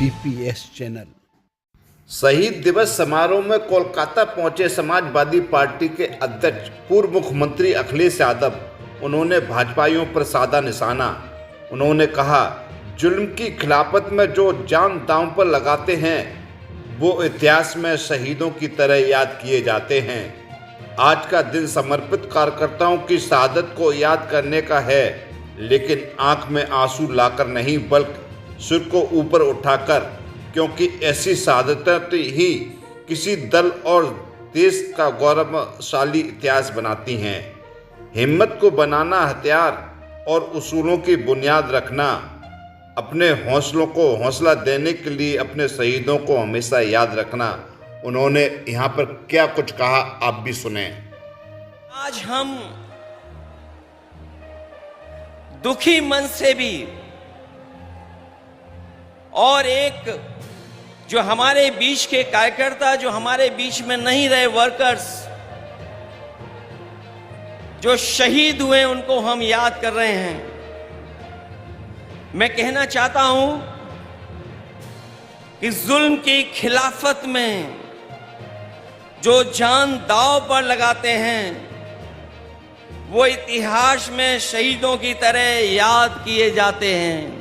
DPS channel. शहीद दिवस समारोह में कोलकाता पहुंचे समाजवादी पार्टी के अध्यक्ष पूर्व मुख्यमंत्री अखिलेश यादव। उन्होंने भाजपाइयों पर साधा निशाना। उन्होंने कहा, जुल्म की खिलाफत में जो जान दांव पर लगाते हैं वो इतिहास में शहीदों की तरह याद किए जाते हैं। आज का दिन समर्पित कार्यकर्ताओं की शहादत को याद करने का है, लेकिन आंख में आंसू लाकर नहीं बल्कि सिर को ऊपर उठाकर, क्योंकि ऐसी शहादतें ही किसी दल और देश का गौरवशाली इतिहास बनाती हैं। हिम्मत को बनाना, हथियार और उसूलों की बुनियाद रखना, अपने हौसलों को हौसला देने के लिए अपने शहीदों को हमेशा याद रखना। उन्होंने यहाँ पर क्या कुछ कहा, आप भी सुने। आज हम दुखी मन से भी और एक जो हमारे बीच के कार्यकर्ता, जो हमारे बीच में नहीं रहे वर्कर्स, जो शहीद हुए, उनको हम याद कर रहे हैं। मैं कहना चाहता हूं कि जुल्म की खिलाफत में जो जान दांव पर लगाते हैं वो इतिहास में शहीदों की तरह याद किए जाते हैं।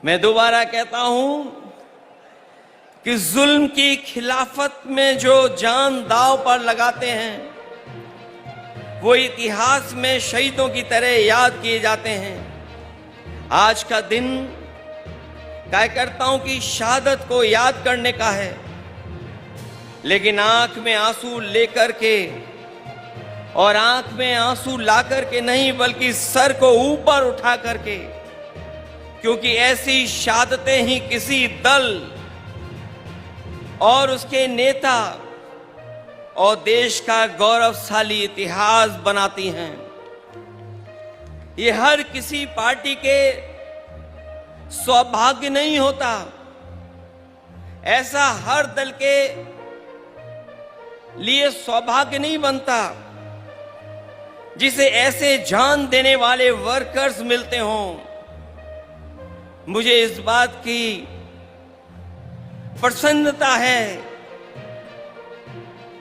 मैं दोबारा कहता हूं कि जुल्म की खिलाफत में जो जान दांव पर लगाते हैं वो इतिहास में शहीदों की तरह याद किए जाते हैं। आज का दिन कार्यकर्ताओं की शहादत को याद करने का है, लेकिन आंख में आंसू लेकर के और आंख में आंसू ला करके नहीं, बल्कि सर को ऊपर उठा करके, क्योंकि ऐसी शहादतें ही किसी दल और उसके नेता और देश का गौरवशाली इतिहास बनाती हैं। ये हर किसी पार्टी के सौभाग्य नहीं होता, ऐसा हर दल के लिए सौभाग्य नहीं बनता जिसे ऐसे जान देने वाले वर्कर्स मिलते हों। मुझे इस बात की प्रसन्नता है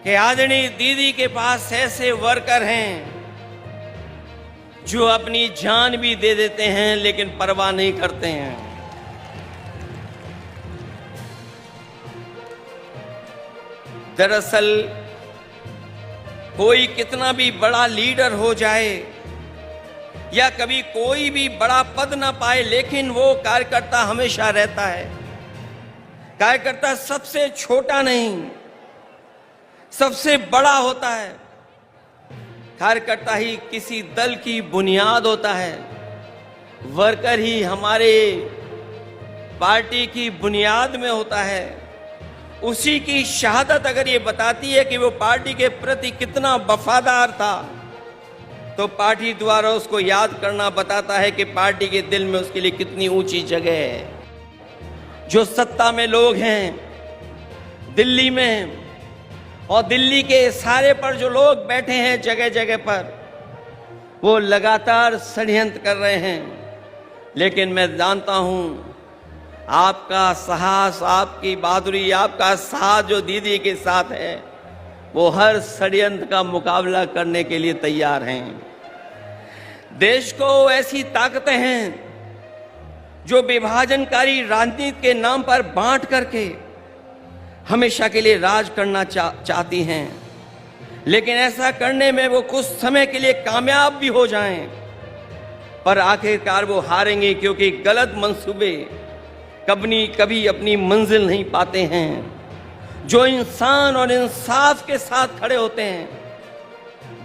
कि आदरणीय दीदी के पास ऐसे वर्कर हैं जो अपनी जान भी दे देते हैं लेकिन परवाह नहीं करते हैं। दरअसल कोई कितना भी बड़ा लीडर हो जाए या कभी कोई भी बड़ा पद ना पाए, लेकिन वो कार्यकर्ता हमेशा रहता है। कार्यकर्ता सबसे छोटा नहीं, सबसे बड़ा होता है। कार्यकर्ता ही किसी दल की बुनियाद होता है। वर्कर ही हमारे पार्टी की बुनियाद में होता है। उसी की शहादत अगर ये बताती है कि वो पार्टी के प्रति कितना वफादार था, तो पार्टी द्वारा उसको याद करना बताता है कि पार्टी के दिल में उसके लिए कितनी ऊंची जगह है। जो सत्ता में लोग हैं दिल्ली में, और दिल्ली के इशारे पर जो लोग बैठे हैं जगह जगह पर, वो लगातार षड्यंत्र कर रहे हैं। लेकिन मैं जानता हूं आपका साहस, आपकी बहादुरी, आपका साथ जो दीदी के साथ है, वो हर षड्यंत्र का मुकाबला करने के लिए तैयार हैं। देश को ऐसी ताकतें हैं जो विभाजनकारी राजनीति के नाम पर बांट करके हमेशा के लिए राज करना चाहती हैं, लेकिन ऐसा करने में वो कुछ समय के लिए कामयाब भी हो जाएं, पर आखिरकार वो हारेंगे, क्योंकि गलत मंसूबे कभी अपनी मंजिल नहीं पाते हैं। जो इंसान और इंसाफ के साथ खड़े होते हैं,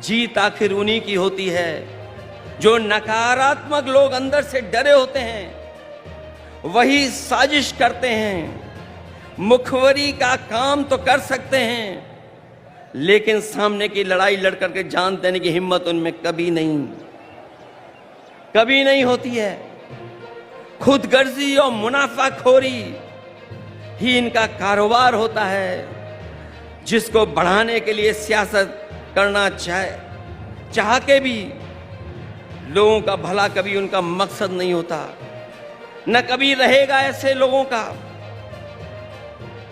जीत आखिर उन्हीं की होती है। जो नकारात्मक लोग अंदर से डरे होते हैं, वही साजिश करते हैं। मुखबरी का काम तो कर सकते हैं, लेकिन सामने की लड़ाई लड़ करके जान देने की हिम्मत उनमें कभी नहीं होती है। खुदगर्जी और मुनाफाखोरी ही इनका कारोबार होता है, जिसको बढ़ाने के लिए सियासत करना चाह के भी लोगों का भला कभी उनका मकसद नहीं होता। न कभी रहेगा ऐसे लोगों का।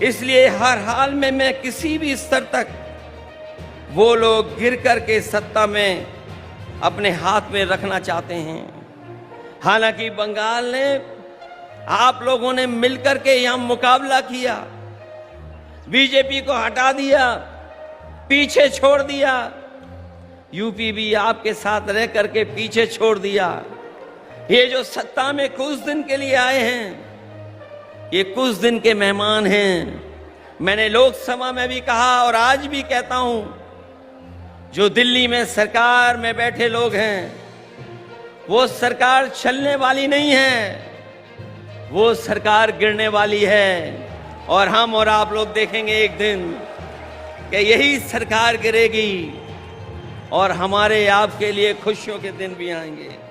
इसलिए हर हाल में मैं किसी भी स्तर तक वो लोग गिर करके सत्ता में अपने हाथ में रखना चाहते हैं। हालांकि बंगाल ने, आप लोगों ने मिलकर के यहां मुकाबला किया, बीजेपी को हटा दिया, पीछे छोड़ दिया। यूपी भी आपके साथ रह करके पीछे छोड़ दिया। ये जो सत्ता में कुछ दिन के लिए आए हैं, ये कुछ दिन के मेहमान हैं। मैंने लोकसभा में भी कहा और आज भी कहता हूं, जो दिल्ली में सरकार में बैठे लोग हैं, वो सरकार चलने वाली नहीं है, वो सरकार गिरने वाली है। और हम और आप लोग देखेंगे एक दिन कि यही सरकार गिरेगी और हमारे आपके लिए खुशियों के दिन भी आएंगे।